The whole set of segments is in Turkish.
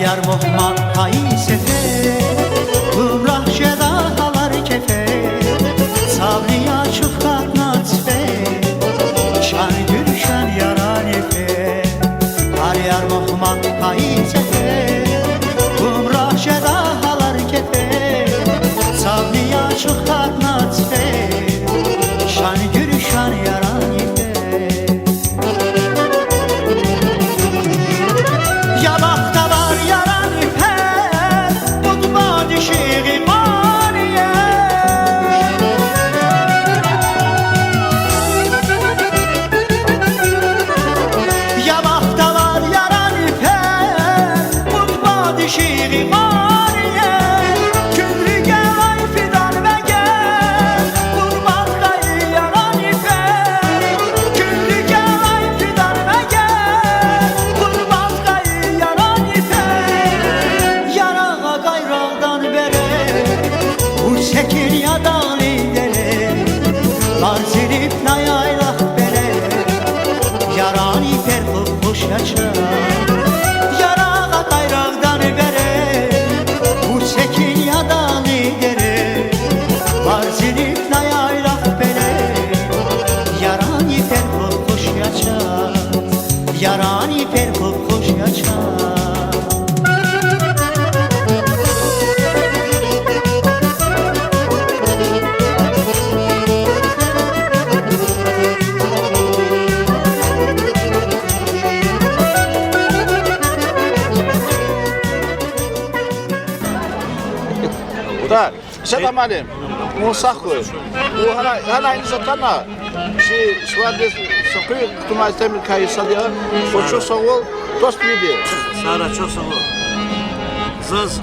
yar muhman hayi sefer Gümrah şedahalar kefer Sabriya çufkat natsfe Şan gülşen yaran efer yar muhman hayi sefer Gümrah şedahalar kefer Sabriya çufkat natsfe Şan gülşen yaran efer Yabakta var yaran iper Tutma dişi bariye Yabakta var yaran iper Tutma dişi bariye Kübrü gel ay fidan ve gel Kurban kayı yaran iper Kübrü gel ay fidan ve gel Kurban kayı yaran iper Yarağa gayrağdan bere Bu çekin yadan idere Arz edip nayaylak bere Yaran iper kuş yaşar Yarağa gayrağdan bere Bu çekin yadan idere Arz edip nayaylak bere Yaran iper kuş yaşar Yaran iper kuş yaşar Да, selam aleyküm. Musaklı. Bu hala aynı satana. Şu anda sokuyor tutmaz temir kayısı diyor. O çok sağ ol. Dost biri. Sara çok sağ ol. Zız.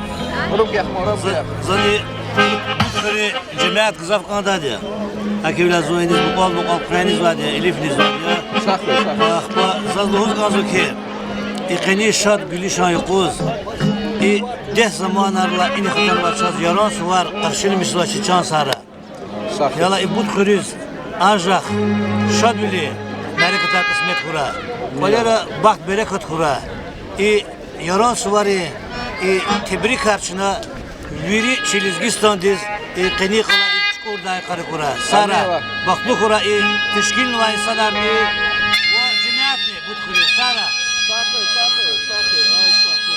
Orup yapma, orup yap. Zani böyle cemaat kızafkanda diyor. Akivla zoyniz bu kol kureniz var diyor. Elifniz var diyor. Saklı. Akba zazlıhuz gazı ki. İkini şad gülüşan yokuz. Deh zamanlarla ini xatarlar çaz yaran suvar qarşıl misla çiçan sara. Saklı. Yala ibut xuriz ajaq şaduli bereketar kısmet xura. Kolara baxt bereket xura. Yaran suvari tebrik karşına viri çilizgistan diz qini qala çukurday qarı xura. Sara baxtlu xura teşkil va insanlar ni va cemaat ni but xuriz sara. Saklı. Ay saklı.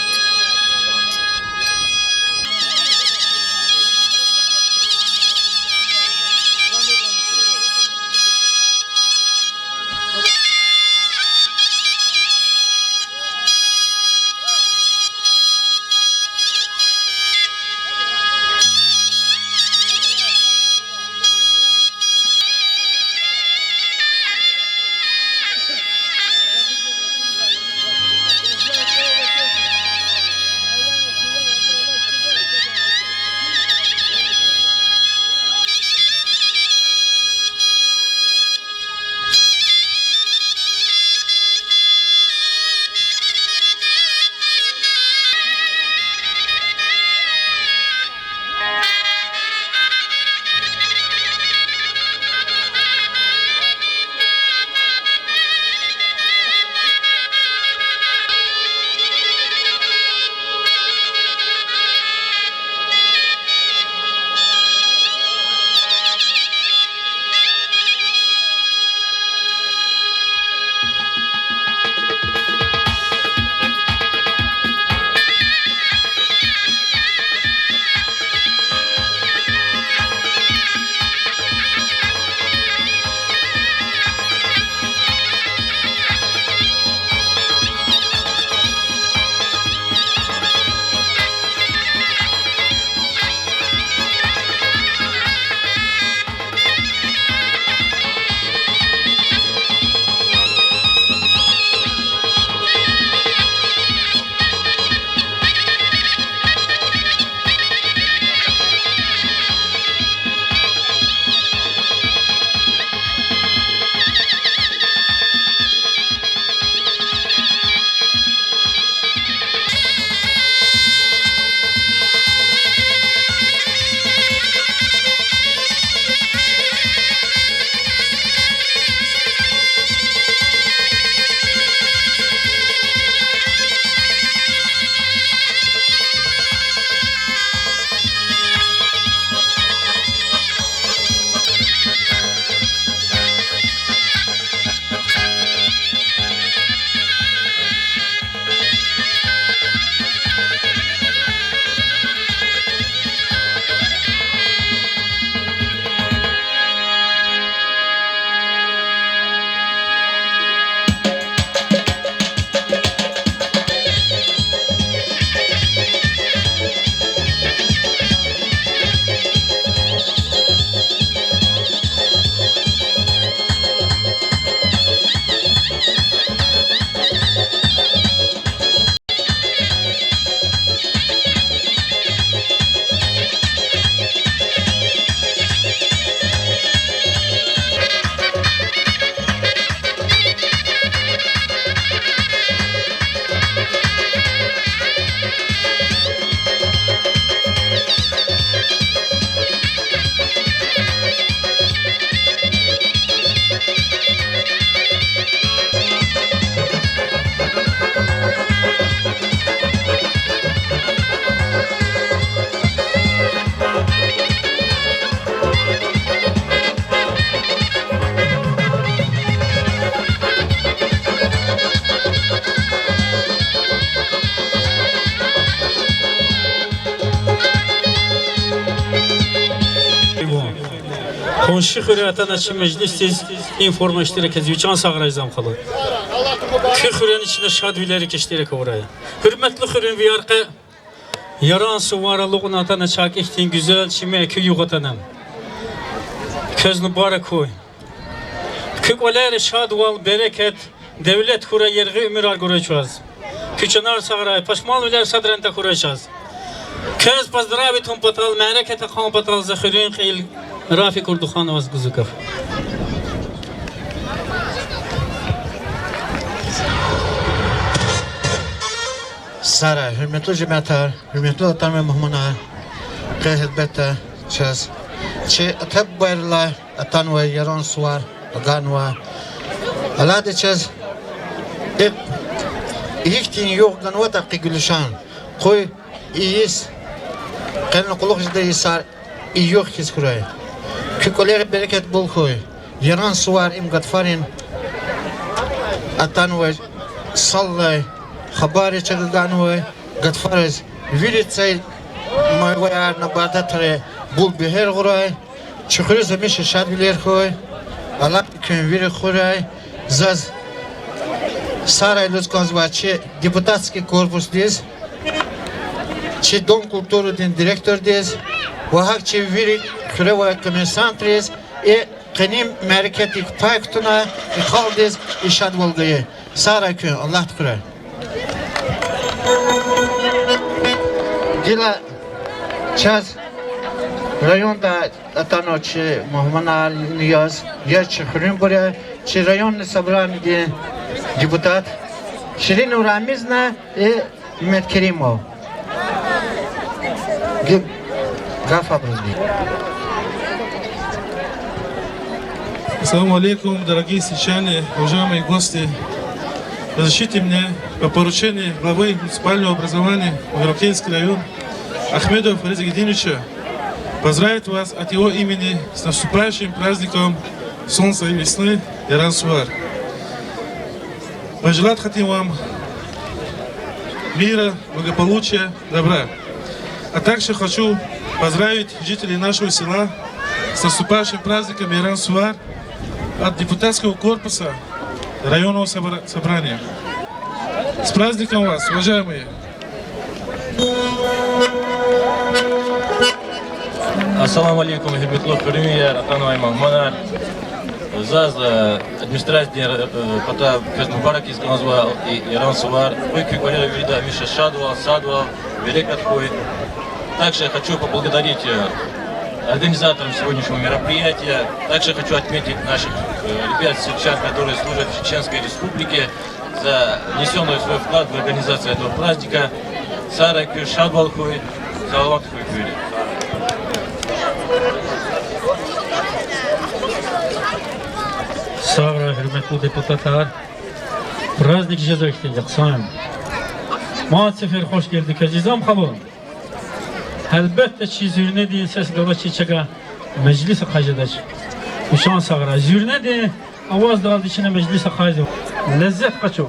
Konşu hürriyatına çi meclisiz informa iştirak ediyor. Can sağırayızam kalı. Kü hürriyetin içinde şadvileri iştirak oraya. Hürmetli hürriyen bir arka yaran suvaralığın atana çak ihtin güzel çime kü yugatanam. Köz mübarek koy. Kü olayır şadval bereket devlet hura yergi ömür arguracağız. Küçünar sağıray paşmal üler sadrente kuracağız. Köz pozdravi tüm patal merekete kan patal zahirin qil Rafi Kurduxan vaz Guzukov. Sara, hürmetli cemaatler, hürmetli vatan ve muhmanlar, kıymetli çöz. Çi atep bayırlar, atan ve yaran suvar, adan ve Allah de çöz. İhtin yok dan ve takı gülüşan. Koy iyiyiz. Kendine kulak izde yisar, iyi yok his kurayı. Kükoleri bereket bol koy. Yaran suvar imgat farin. Atan ve sallay. Habari çekildan ve gatfarız. Vilitsay mayvayar nabadatare bul biher kuray. Çıkırı zemiş şadviler koy. Allah kün viri kuray. Zaz Saray Luzkonzvaçı deputatski korpus diz. Çi dom kulturu din direktör diz. Vahak çi viri kureva komisantriz. Kenim merketik paktuna kaldiz işadvolgayı. Saray kün Allah kuray. Dila çaz rayonda atanoçi Muhammed Niyaz yer çıkırın buraya çi rayon sabran diye deputat Şirin Uramizna Mehmet Kerimov Гафа брызги. Ассаламу алейкум, дорогие сельчане, уважаемые гости. Разрешите мне по поручению главы муниципального образования Европейский район Ахмедова Фариза Гединовича поздравить вас от его имени с наступающим праздником Солнца и весны Яран-Суар. Пожелать хотим вам мира, благополучия, добра. А также хочу поздравить жителей нашего села с наступающим праздником Яран-Суар от депутатского корпуса районного собрания. С праздником вас, уважаемые! Ассаламу алейкум, хибитлух, премьер, атануай махманар. Заз администрация пота köz mübarek izganzva Яран-Суар. Койки коллега вида Миша Садвал, Великат Кой. Также хочу поблагодарить организаторам сегодняшнего мероприятия. Также хочу отметить наших ребят сельчан, которые служат в Чеченской Республике, за внесенный свой вклад в организацию этого праздника. Сара Кюр Шадвалхуй, Салават Хуйкюри. Sağra hürmetli deputatlar. Праздник jezekti yaksan. Ma sefer hoş geldik azizam kabul. Elbette çi zürne değil ses gava çiçeğe meclis kaçıdaç. Uşan sağra zürne de avaz dağıldı içine meclis kaçı. Lezzet kaçı.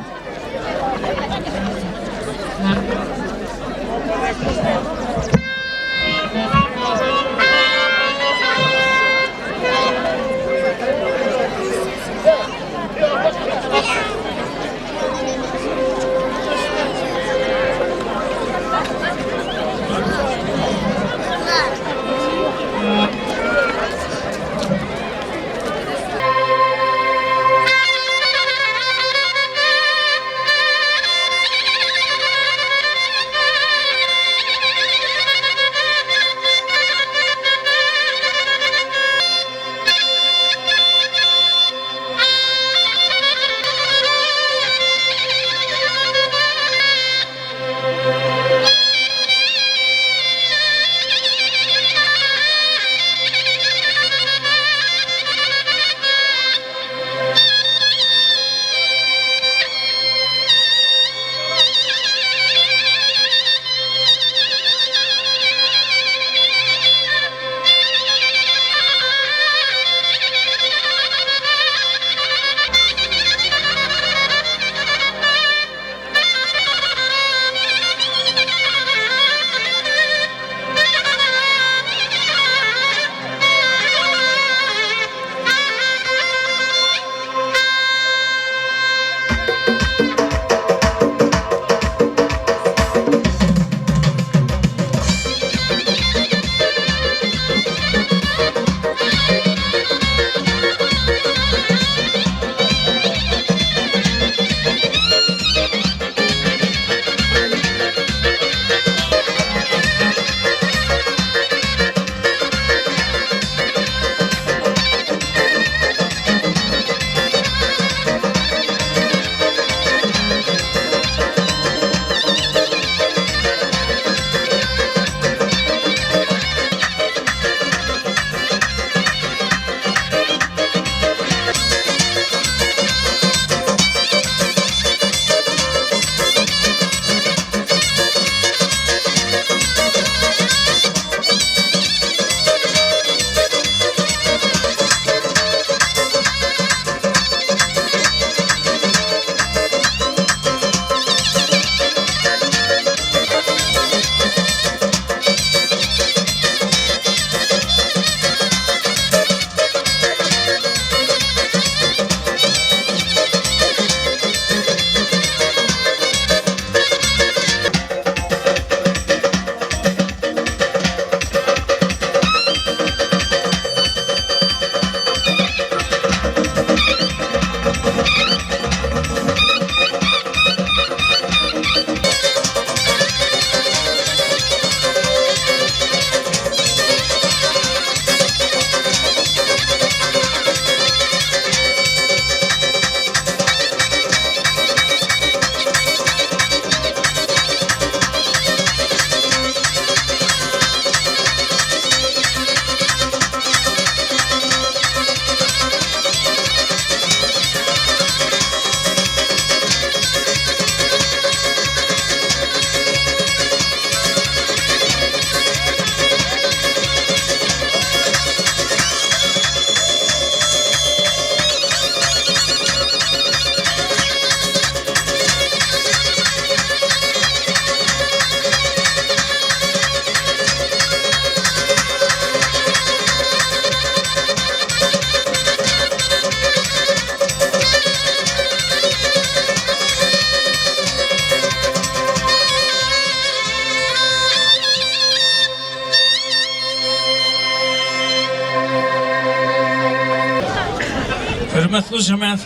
hürmetli cemaat,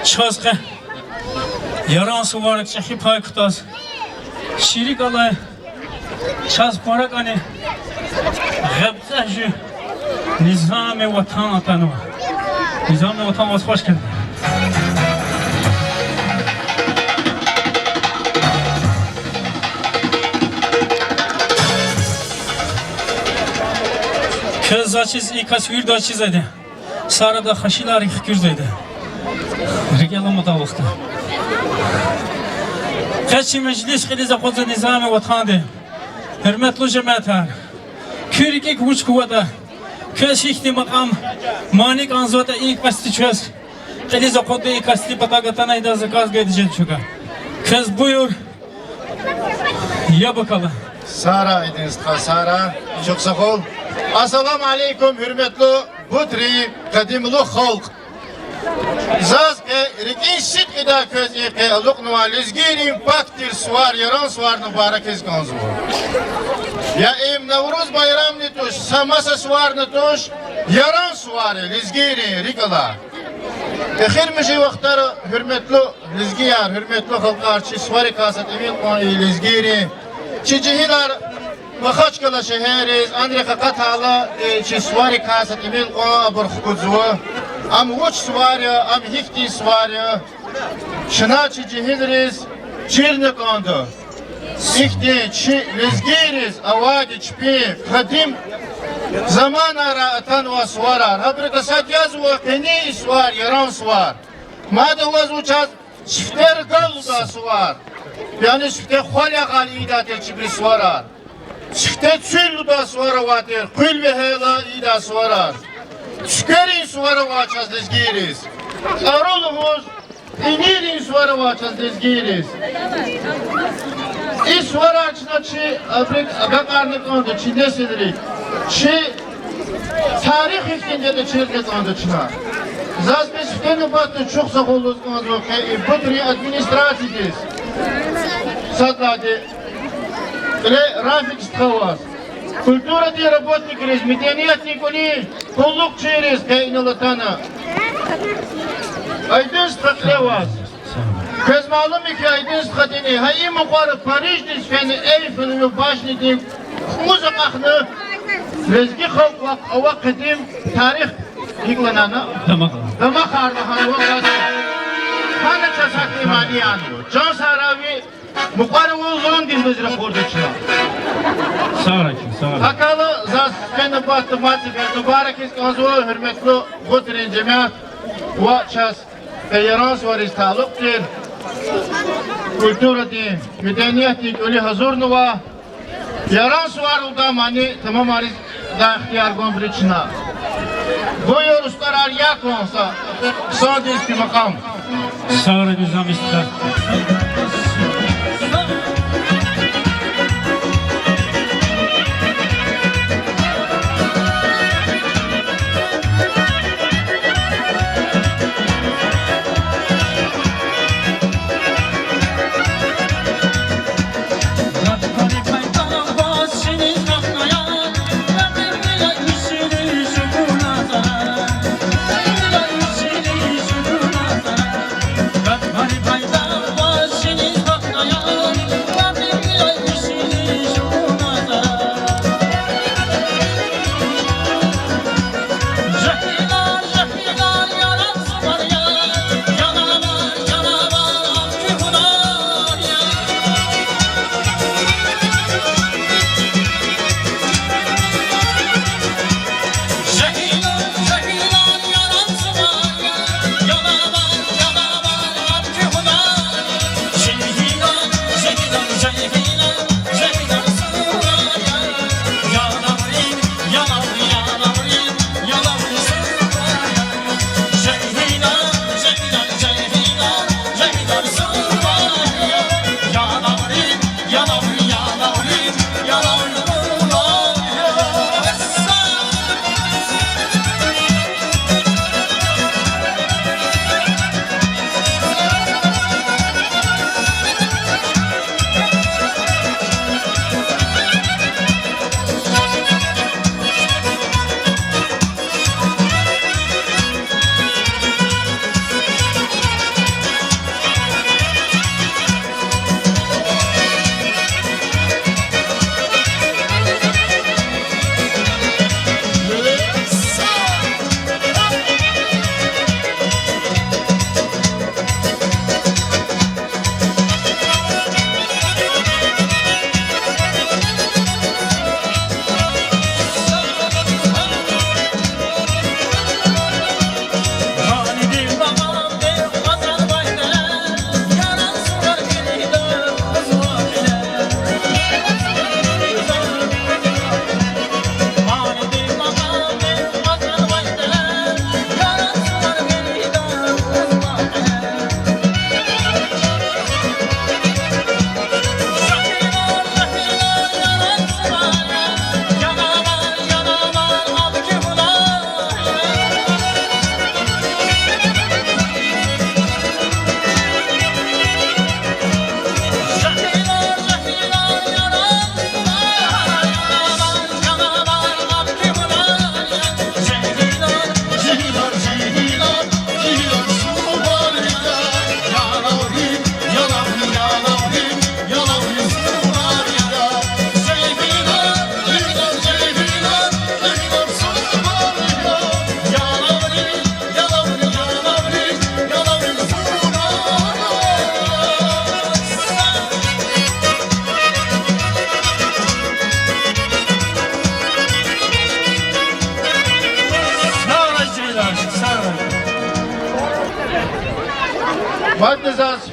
çazgı, yaran suvarık, çehi pay kutaz, şirik alay, çaz parak ani, gabzajı, nizam-ı vatan atanı. Nizam-ı vatan hoş geldin. Köz açız, ikas hürd açız edi. Sarada xaşilar xükürz edi. Rigelama da vaxtı. Kaçı meclis xilize xoza nizam-ı vatan de. Hürmetli cemaatler. Küriki kuş kuvveta. Köz hikti makam. Manik anzota ilk basti çöz. Xilize xoda ikasti patagatana idazı kaz gedicen çöka. Köz buyur. Ya bakalım. Sara ediniz Sara. Çok sağ ol. Assalamu alaikum hürmetli Budri kadimli halk. Zaz rikin şit ida köz eke aluk nualiz girin paktir suvar yaran suvar mübarek ez kanzu. Ya im Nevruz bayram ne tuş samasa suvar ne tuş yaran suvar lizgiri rikala. Ehir mişi vaktar hürmetli lizgiyar hürmetli halkar çi suvari kasat emin konu lizgiri çi cihilar وخش كلا شهرز أندري خقت على شي سواري كاسة إيميل قا برخوزوا أم وش سواريا أم هيفتي سواريا شنا شي جهيرز شيرنك عنده هيفتي شي لزجيرز أوادي شبي قديم زمان را أتان وسوارا ربرك ساتياز وقني سوار يران سوار ما ده وزو چاز شفتر قلب سوار يعني شفتر خالي قالي إيداتي شبري سوارار Çifte çül da suara vatir, kül ve hela ida suarar. Çükeri suara vaçaz dezgiriz. Arolumuz inirin suara vaçaz dezgiriz. İs suara açına çi abrik agakarlık ondu, çi desidirik. Çi tarih hikinde de çirket ondu çına. Zaz biz fiteni battı çok sağoluz ondu ki budri administratiyiz. Sadladi. Рафик Стхавас. Культура де работник рез, медианет николи, полук через кайнолатана. Айдын Стхавас. Köz malum ki aydın Sthatini, hayi muqarı Paris disfeni, Eyfel'in başını diyeyim, muzak akını, rezgi xalq ava kadim, tarih yıklanana. Dama kardı hanı vakası. Hanı çasak imani yanı. Can Saravi, muqarı uzun dizmezire kurdu çına. Hakalı zas feni battı matifer, mübarek iskanzu, hürmetli Gutrin cemaat, ve ças, yaran suariz talıqtir. Kultura di, medeniyet di, öyle hazır nuva. Yaran suar uda mani, tamam ariz da ihtiyar gombri çına. Buyur ustar arya konsa, sağ diski makam. Sağır nizam ister. Hani bayda var şeniz bak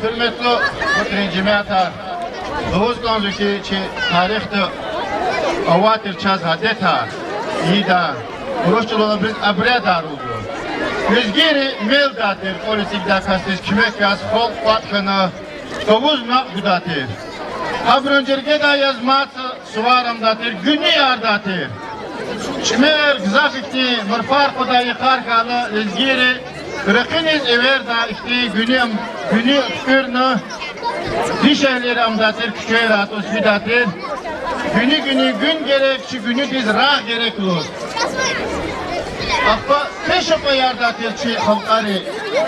hürmetli Kutrin Cemiyata, Doğuz Ganzuki ki tarihte avatir çaz hadeta, iyi da, Rusçuluğuna biz abredar oldu. Yüzgeri mel datir, politik dakasız kümek yaz, folk fatkını, Doğuz nakbudatir. Habröncerge da yazması suvarım datir, günü yar datir. Çimer gzafikti, mırfar kudayı karkalı, yüzgeri, Kırıkınız ever da işte günü tükürünü dişehleri amdatır, küçüğe rahat osvidatır. Günü gün gerekçi, günü biz rah gerek olur. Akba peşopa yardatır çi halkari,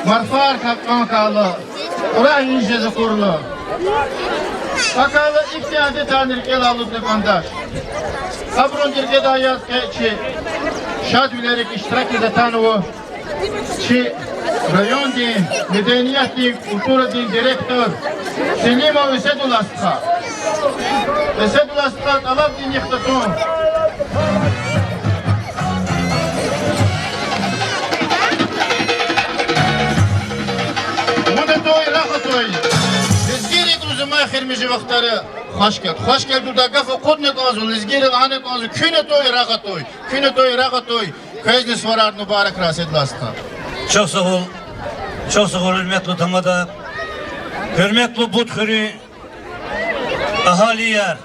marfar kalkan kalı, ura injezi kurulu. Sakalı ihtiyacı tanır el alıp defandaş. Kabrun dirge da yaz ki şadülerik iştirak ede tanıvı. Çi rayon di, medeniyet di, kultura di direktör Selima Vesedul Astıkha. Vesedul Astıkha talab di nihtatun. Mudetoy, rahatoy. Lizgiri gruzumay khirmiji vaxtları hoş gel durda gafı kodne kanzu, lizgiri ane kanzu, künetoy, rahatoy. Künetoy, rahatoy. Kayzni svarar mübarek Vesedul Astıkha. Çok sağ ol. Çok sağ ol hürmetli tamada. Hürmetli Budkhuri ahaliyer.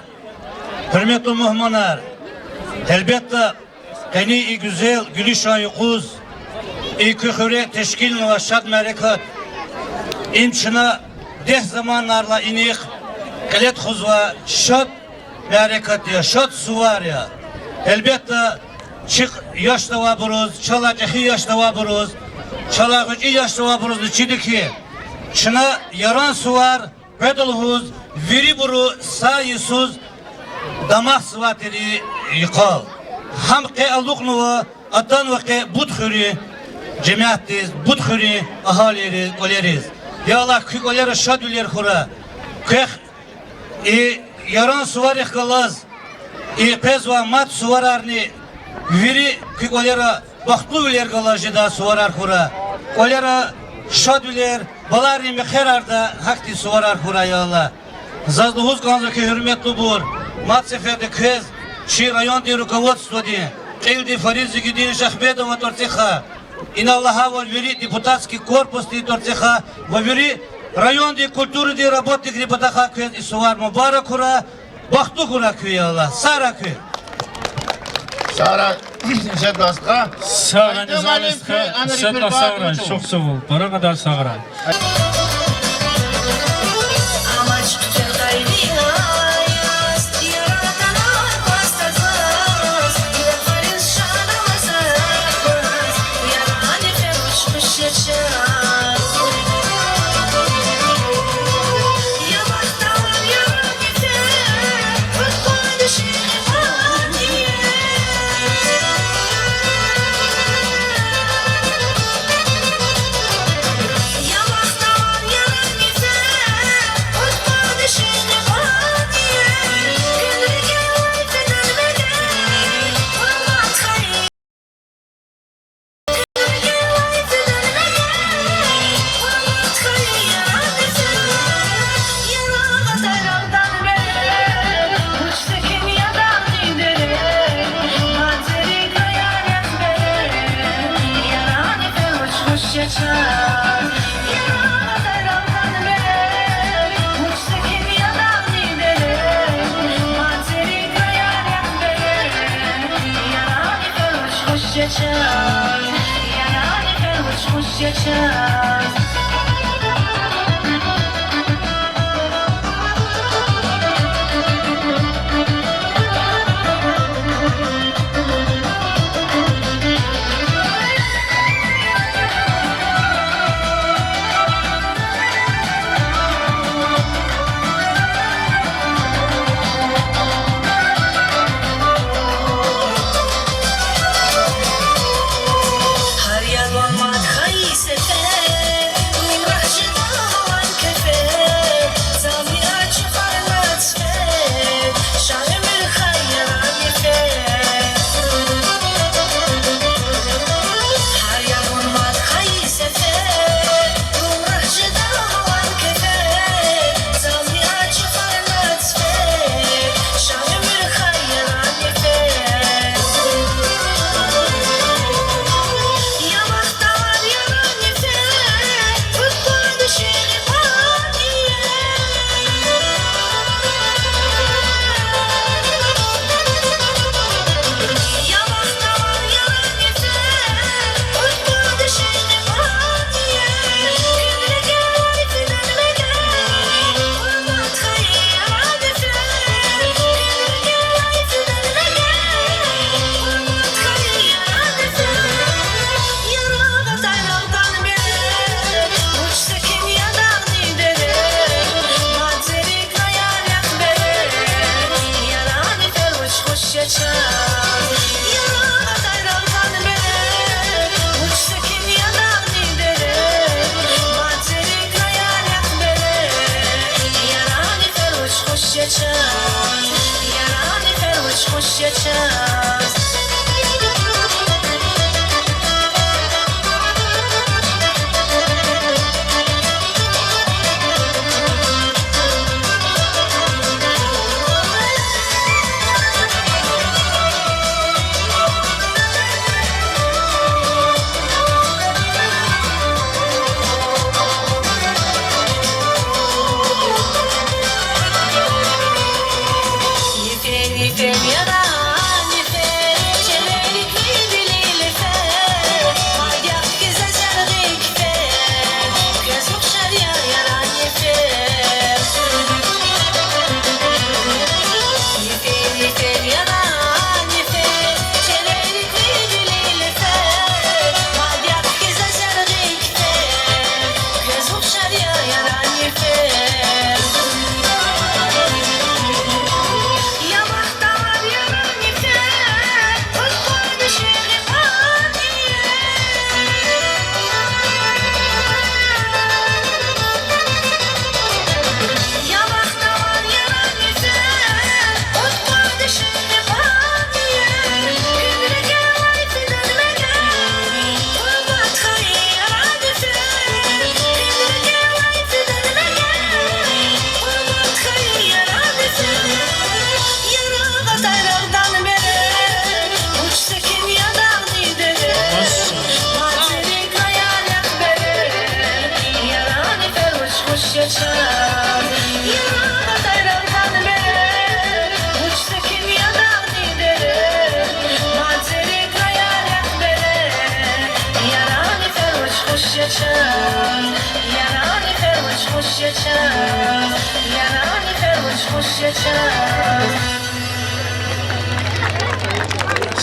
Hürmetli muhmanar. Elbette keni güzel gülüşan yukuz. Kühüre teşkil ve şad merekat. İmçına deh zamanlarla inik. Kelet huzva şad merekat ya, şad suvar ya. Elbette çık yaşta vaburuz, çalacakı yaşta vaburuz. Çalakıcı yaşta vaburuz çidi ki. Çına yaran suvar, bedolhuz, viri buru sayısız damak sıvatiri yıkal. Ham ke aluknuva, atan ve ke Budkhuri cemiyetiz, Budkhuri ahalileri koleriz. Ya Allah kük oleri şadüler hura. Kek yaran suvar yıkalaz. Pezva mat suvararni viri kük olera baktlu üler kalajı da suvarar hura. Olera şadüler balari mekherarda hakti suvarar hura ya Allah. Zazlıhuz kanzaki hürmetli bur. Mat seferde kez çi rayon di rukovodstvo di. Qildi Farizzi gidin Şahbedova Tortiha. In Allaha vol veri депутатский корпус di Tortiha. Во veri rayon di kulturu di работник репатаха kez isuvar mübarek hura. Baktlu hura kü ya Allah. Sara kü. Sara Vesedul Astıkha. Sağra nizamestka, sedla sağra, çok sağ ol. Para kadar sağra. Har yer var madhayı sefer yaşar Yaranı fermuş hoş yaşar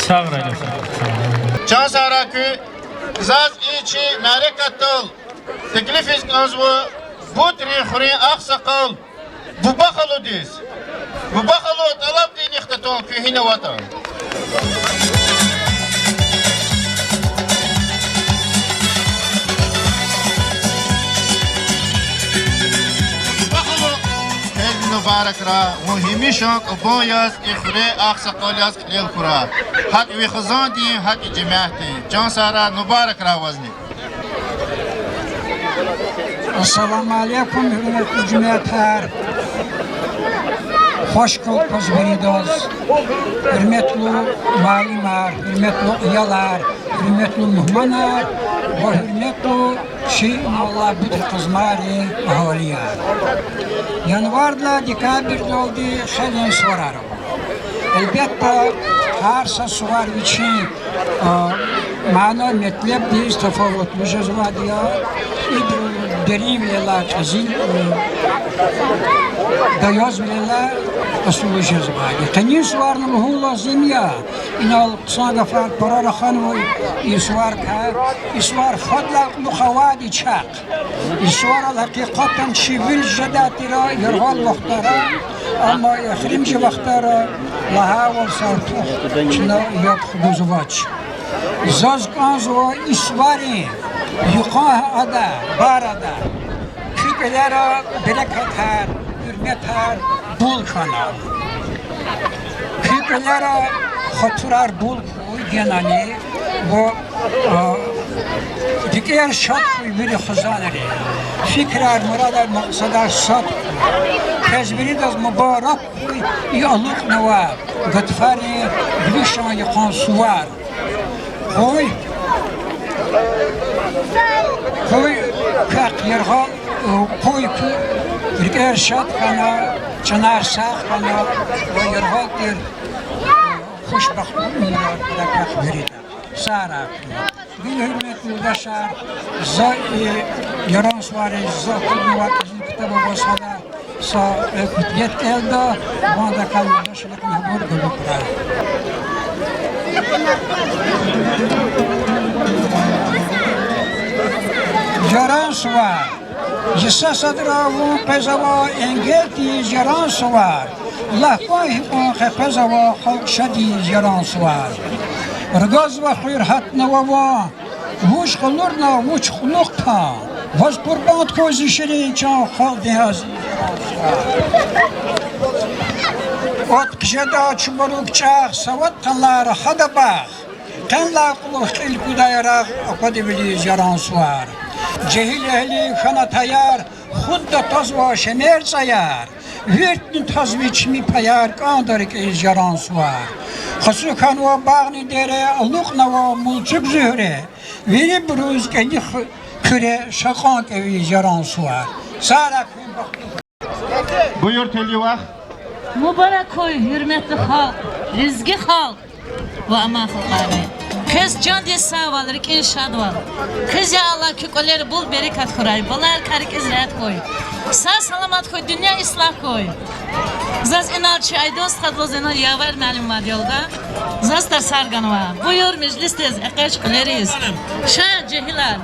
Sağ ol efendim. Can Sarakü, Zaz içi merekatul, teklif izgazvu, bu tri xuri aksakal, bu bakalı diz. Bu bakalı talab din ikhtaton kühine vatan. مبارك را مهمی شاک بایاز اخره اخسقال یاز کلیل خورا حد وی خزان دی حد جمعیتی جان سارا مبارك را وزنی Assalamu alaikum hürmetli cümletler. Hoş geldiniz veriyoruz. Hürmetli malimler, hürmetli üyeler, hürmetli muhmanlar ve hürmetli Allah bütün kızları ahaliyar. Yanvarda dekabirde oldu xelen sorarım. Elbette her suvar için mana metlep değil tefavutlu cezvadi ya. Derin bileler kazin dayaz bileler asıl cezvadi. Tanin suvarın muhu lazım ya. İnal kısa gafar para rakhan ve suvar ka suvar fadla muhavadi çak. Suvar hakikaten şivil jadatira yerhal vaktara ama yahrimci vaktara laha ve sartu çına yok buzvaç. Zaz kanzo isvari yuqah ada barada küpelere bereket her hürmet her bul kana küpelere haturar bul genani bu diğer şart bir khazanere fikrar murad maqsadar şart tezbiri de mübarek yalıq neva gatfari bilişan yaqan suvar Koy kak yerhal koy ki bir erşat kana çınar sağ kana ve yerhal bir hoşbaht umrar bırakmak verir. Sara bir hürmetli başar yaran suarı zakir vakizin kitabı basada sa kutiyet elde bana kalır başlık mehmur gülükler. Jaran suvar, jisa sadravun pezava engelti jaran suvar, lahvai on pezava halk şadi jaran suvar. Rgaz ve khirhat nava, vuş khulurna vuş khulukta, vaz kurban kozi şirin çan halk dihaz jaran suvar. Ot kişede çuburuk çağ, savat kanları hada bağ. Kanlar kuluk ilk udayaraq, akadi biliyiz yaran suar. Cehil ehli kana tayar, xudda toz va şemer sayar. Hürtnü toz biçmi payar, kandarik iz yaran suar. Xasu kanva bağni dere, luqnava mulçuk zühre. Veri bruz kendi küre, şakan eviz yaran suar. Sarak Buyur Telyuvah. Mübarek koy, hürmetli halk, rizgi halk ve aman halkları. Kız can diye sağ alır, inşaat var. Kız ya Allah kökleri bul bereket kurar, bunlar karik izret koy. Sağ salamat koy, dünya ıslah koy. Zaz inalçı aydos kadroz inal yavar məlim var yolda. Zaz da sargan var. Buyur meclistez, ekaş kuleriz. Şah cehilal.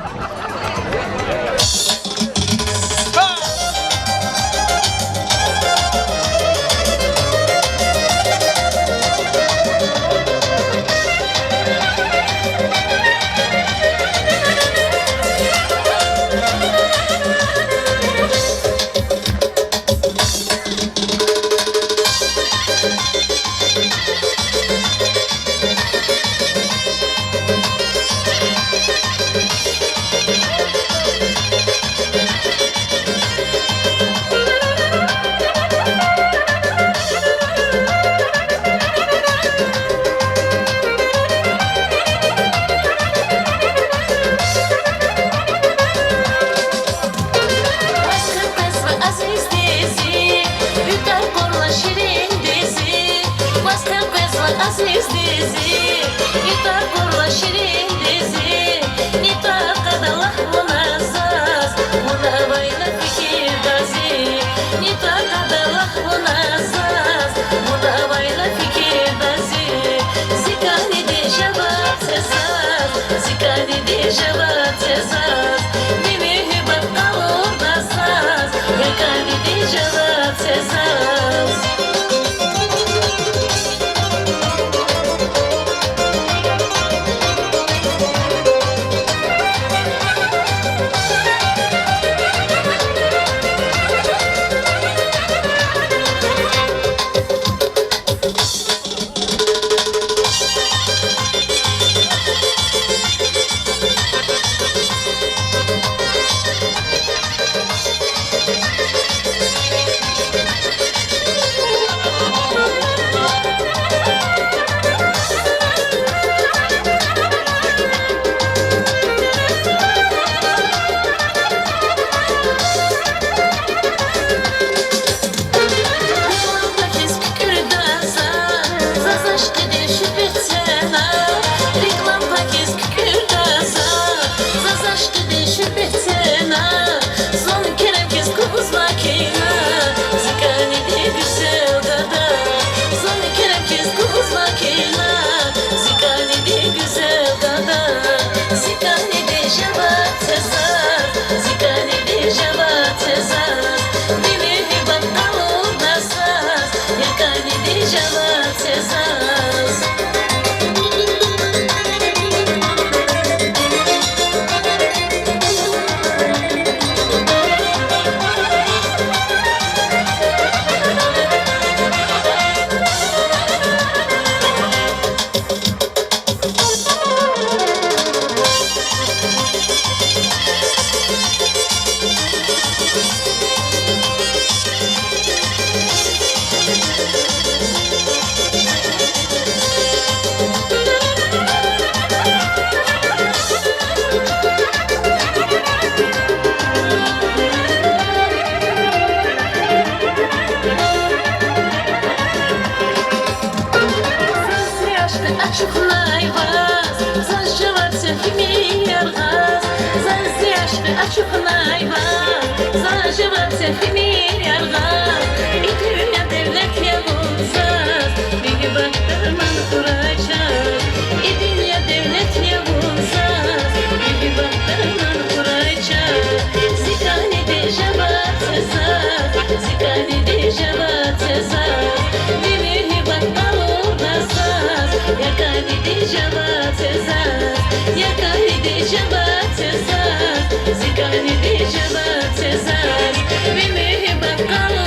Aziz dizi, nitar kurla şirin dizi, nitar kadallah munazaz, buna bayla fikir dazi, nitar kadallah munazaz, buna bayla fikir dazi, zikani di şabat sezaz, zikani di şabat sezaz, dimi hübat kalur nasaz, yakani di şabat sezaz. Zikani di jabat sezaz, bimi bakal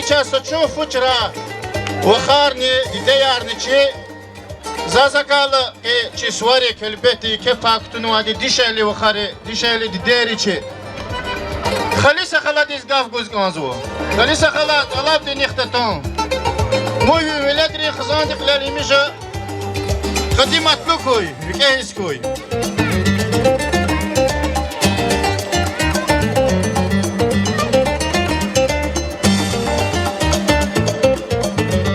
сейчас чуфу вчера, вахарни, идеярни, чи зазакала, чи свари, кельбети, ке фактуну, ади дишели вахари, дишели дидери, чи. Халиса халат изгав гузганзу. Халиса халат, алаб де нехтатон. Мой веледри хазандик лали мижа. Хадиматлу кой, викехис кой.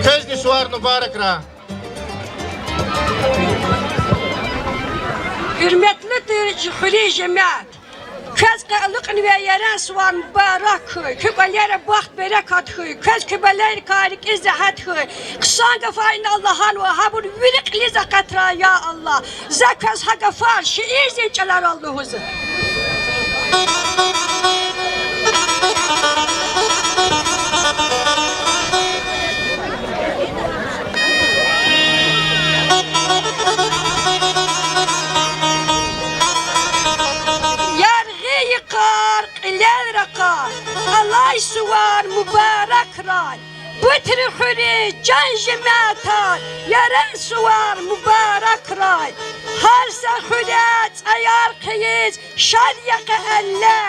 Кезни суар mübarek. Hürmetli Cühri cemaat. Kez qılıqın ve yeren suvar mübarek huy. Kübelere baxt berekat huy. Kez kübeler karik izzahat huy. Kısan gafayın Allah'an ve habur vilikli zakatra ya Allah. Zekaz ha gafar şiir zinçeler Allah'uzu. Allah suvar mübarek ray. Bütri huri can jematan. Yaren suvar mübarek ray. Her sehulet ayar kıyız şad yakı elle.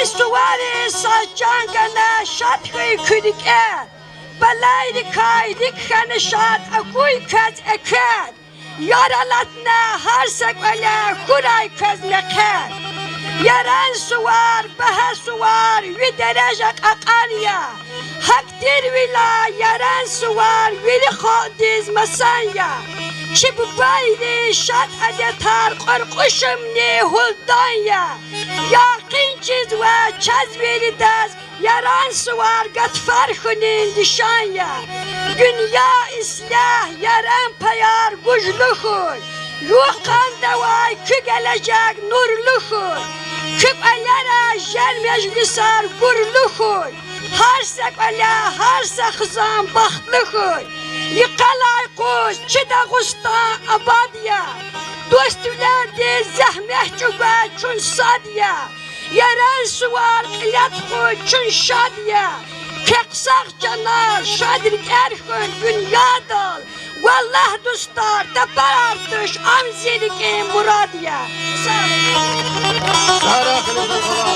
İstuvari sacan gana şad hıy küdik er. Balayri kaydik kanı şad akuy kaz ekad. Yaralatna her sekvele kuray kaz nekad. Yaran suvar, baha suvar, ve derece akariya. Haktir vila, yaran suvar, veli khadiz masanya. Ki bu bayri şat adetar, korkuşum ne huldanya. Yakin çiz ve çaz veli daz, yaran suvar, gatfar hunin dişanya. Dünya islah, yaran payar, güçlü huy. Ruhkan davay, kü gelecek, nurlu huy. Küpelere jel meclisar gurlu huy. Her sekala, her sekızan bahtlı huy. Yıkalay kuş, çida kusta abadiya. Dostüler de zahmet çuba çün sadiya. Yeren suvar kilat huy çün şadiya. Keksak canar, şadrik erhün dünyadal. Vallah dostlar, tepar artış, amzilik muradiya. Sara kılıkla.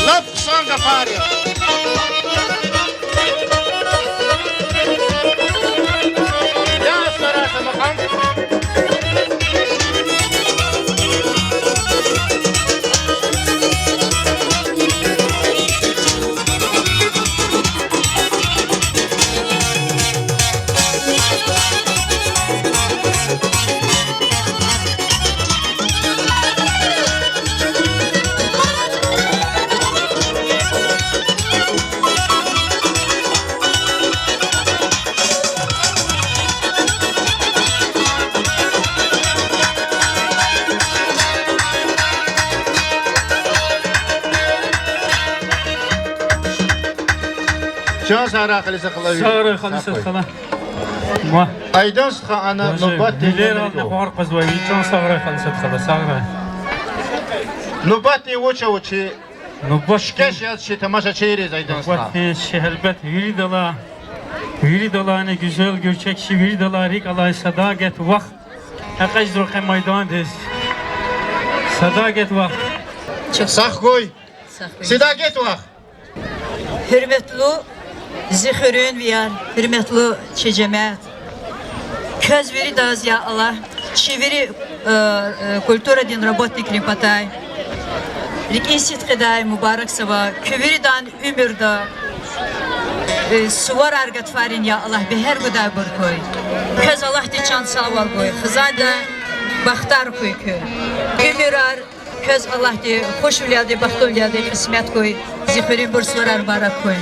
Laf kısan gafari. Ya Sara samakan. Can Sara kılıkla kılavuz. Sağır xalisat xala. Ma. Aydan sıxa ana nöbət Diler aldı var qız ve can sağır xalisat xala sağır. nöbət uça uçi. Nubbaş Şkeş yaz şey tamaşa çeyiriz aydan sıxa. Vakti şehrbet viridala ne güzel görçek şi viridala rik alay sadaget vakt. Hakaj zroqe maydan dez. Sadaget vakt. Sağ koy. Sidaget var. Hürmetli zihirün viyar, hürmetli çecemet. Köz veri daz ya Allah, çeviri kultura din работник patay. Rikisit kıday mübarek sabah, küveridan ömürda suvar argat farin ya Allah bir her gıday bir koy. Köz Allah de çan saval koy, hızada baktar koy köy. Ömürar köz Allah de hoş ulyade, bahtı ulyade, kısmet koy. Zihirin bir suvar barak koy.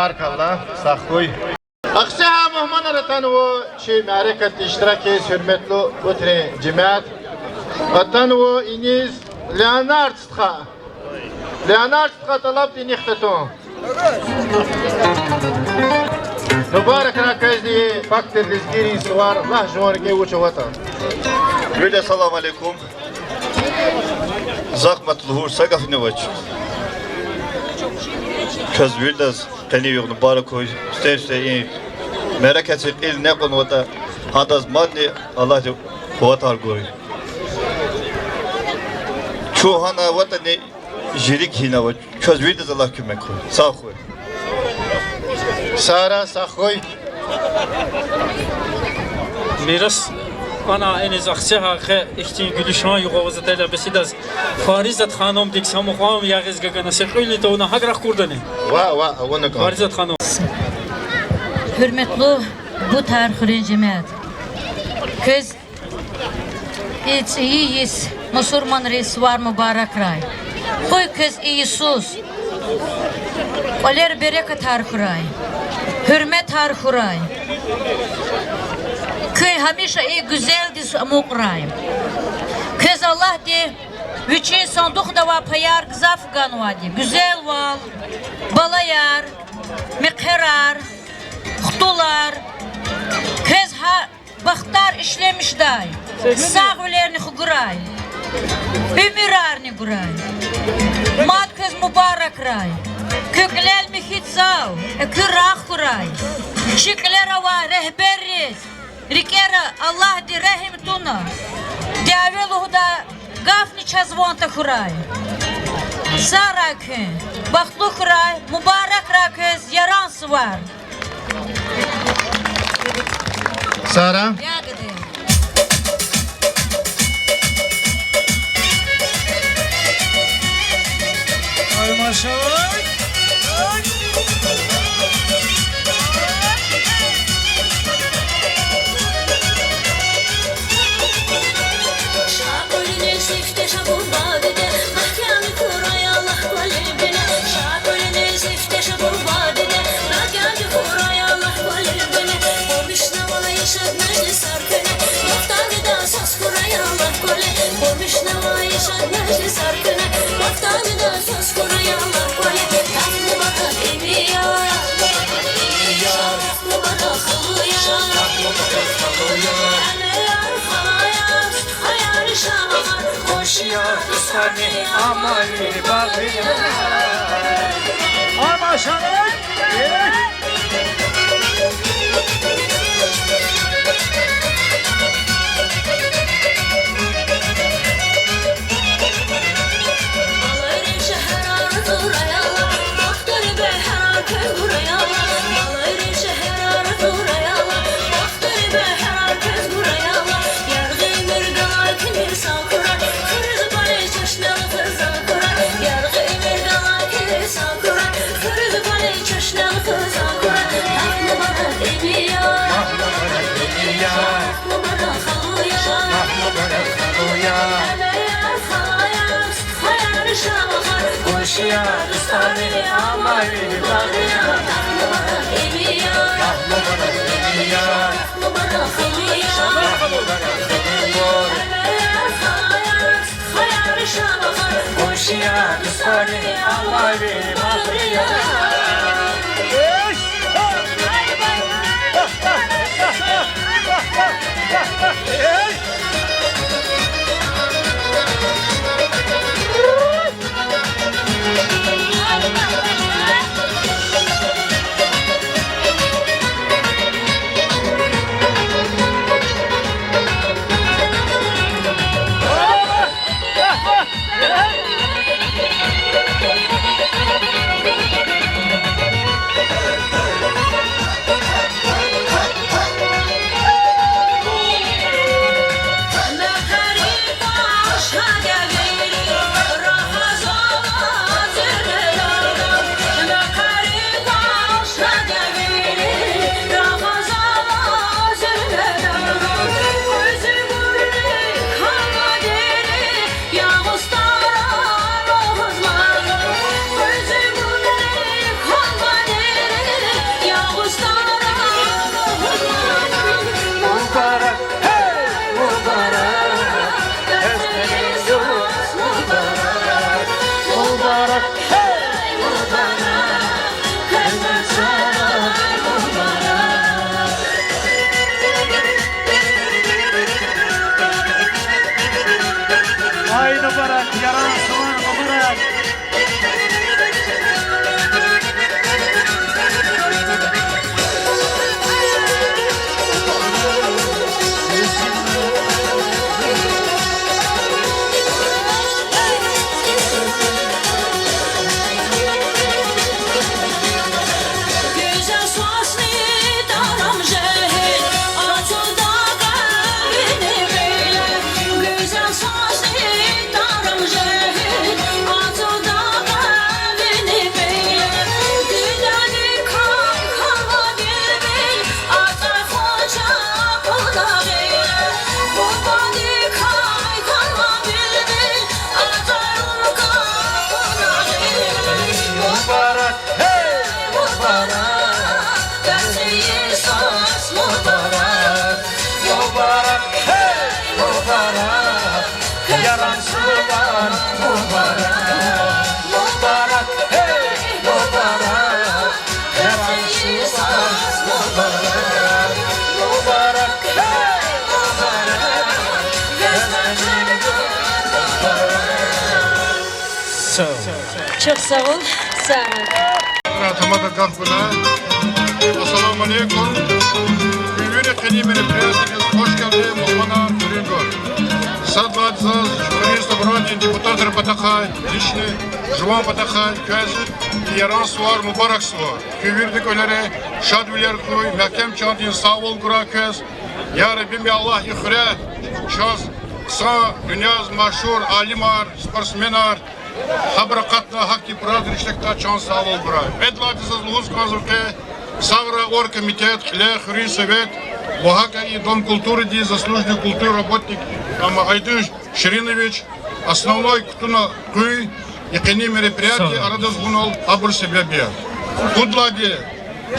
Barakallah. Sağkoy. Aksaha muhman aratan o şey merekat iştirak et hürmetli otre cemaat. Atan o iniz Leonard Stka. Leonard Stka talab di nihtaton. Mübarek rakaz diye faktör dizgirin suvar Allah jorge uçu vatan. Böyle selamun aleyküm. Zahmetli hur sagaf ne vaç. Köz vildas tani yoklu barakoy. Stey merak etsin il ne konu vata. Hadas maddi Allah jo vatar goy. Çoğu hana vata ne jirik hina vaç. Köz vildas Allah kümek koy. Sağ koy. Sara Sağkoy. Miras ana en izahse hakkı ihti gülüşan yuqavızı tela besidas Farizat Hanım dik samuqam yağız gagana sekuli de ona hagraq kurdani. Va onu kal. Farizat Hanım. Hürmetli bu tarih cemaat. Kız iyiyiz. Müslüman reis var mübarek ray. Koy kız İyisus. Oler bereket tarih ray. Hürmet tarih ray. Köy hamisha iyi güzeldi muqray. Kız Allah de Vüçin sandık da va payar gzaf ganvadi. Güzel val. Balayar. Mikherar. Xtular. Kız ha baktar işlemiş day. Sağülerini xuguray. Ümirarni guray. Mat kız mübarek ray. Köklel mi hit zav. Kıraq kuray. Şiklera va rehberiz. Rikera Allah di rahim tuna. Diavelu da gafni çazvonta kuray. Sarakın. Baktlu kuray. Mübarek rakız yaransı var. Sara. Yagıdı. Ay maşallah. mübarek hey mübarek kızın saray mübarek. Ay mübarek yaran sular mübarek. Güzel soslu daram jehil açıldı kalbini böyle. Güzel soslu daram jehil açıldı kalbini böyle. Dünyanı kalma bilbil atay hoca kula böyle. Buradan kalma bilbil atay ulka kula böyle. Mübarek hey mübarek Gerçeği saz mübarek. mübarek hey mübarek yaran sular mübarek. Mübarek hey mübarek yaran sular mübarek. Mübarek hey mübarek gözlerin Çok sağ ol. Sağ ol. Tamada kahvına. Assalamu alaikum. Ümüne kelimenin prensiniz hoş geldin. Muhmana Ringor. Sadvat Zaz, Şükrü Sabradin, депутат Рапатахай, личный, Жуан Патахай, Köz, Yaran Suvar, Mübarek Suvar. Küvirdik ölere, şadviler koy, mehkem çantin sağ ol kura köz. Ya Rabbim ya Allah ihre, çöz, kısa, dünyaz, maşhur, alimar, sportsmenar, Хабракатна хаки праздничных чан савол бра. Медлати за луз казурке Савра оргкомитет, хле, хри, совет, Лугака и Дом культуры, ди заслуженный культурный работник Айдын Ширинович, основной ктуна куй, якини мероприятие, Арадас Гунал, Абур Себябе. Кудлади,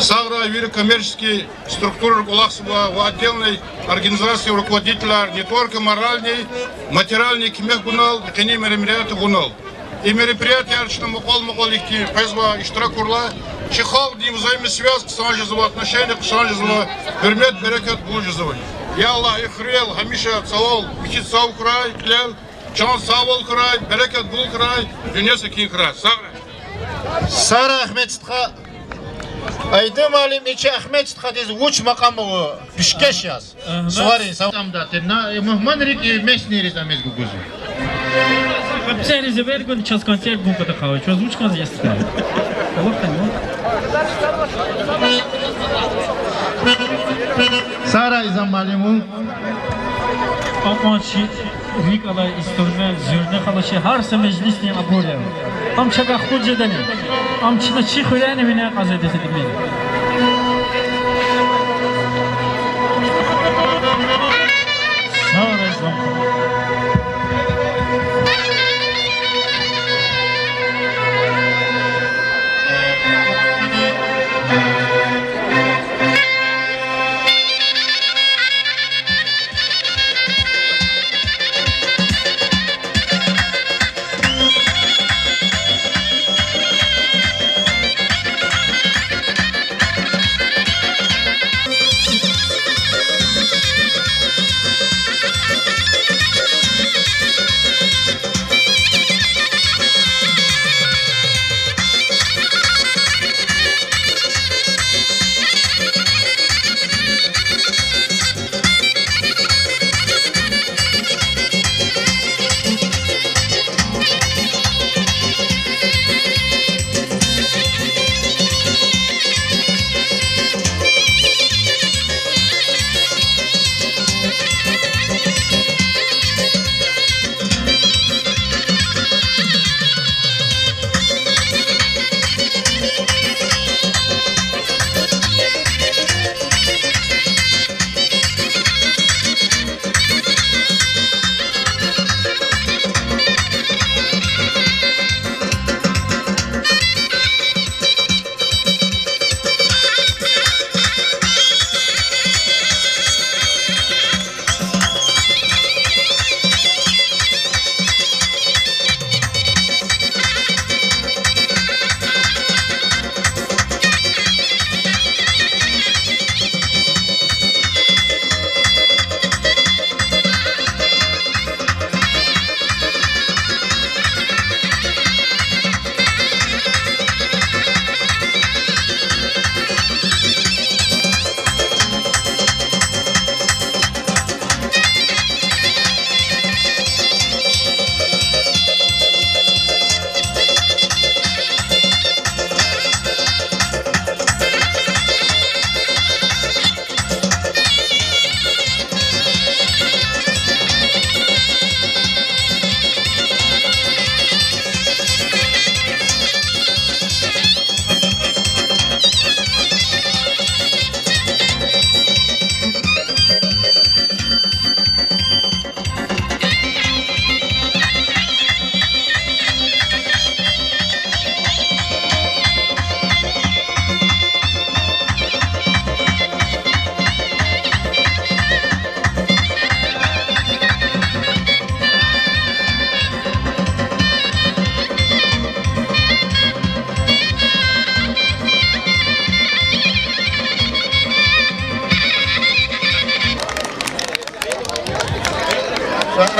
Савра вир коммерческий структуры Гулахсова в отдельной организации руководителя не только моральный, материальный кимех Гунал, якини мероприятие Гунал. И мероприятие мукол ихти фезва иштирак урла чихал ди взаимосвязь ксанжизова отношения ксанжизова хурмет берекет булжизова. Я Аллах ихрел хамиша цавол мичит сав край клел чан савол край берекет бул край дюнеса кин край. Сара Ахметстха Айдым алим içi Ахметстха диз уч макамы пишкеш яз. Свари савдамда на мухман рик месни резамез гугузу. Обязательно завергон час концерт бунка такого. Что звучка есть? Сара изамалиму Аманчи рикала истормен зюрне халаши харса мeclisni abole. Am çaka hoca dene. Am çina çi khulane bina qazade sedimi. Sara zam.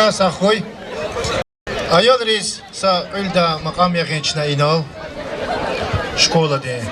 Eka sahoy. Ayol reis sa ülda makam yakınçına inal. Şkola de.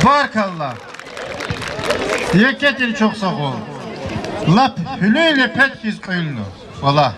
Barkallah. Yeketir çok sağ ol. Lap hülüyle pek fiz oyunu. Valla.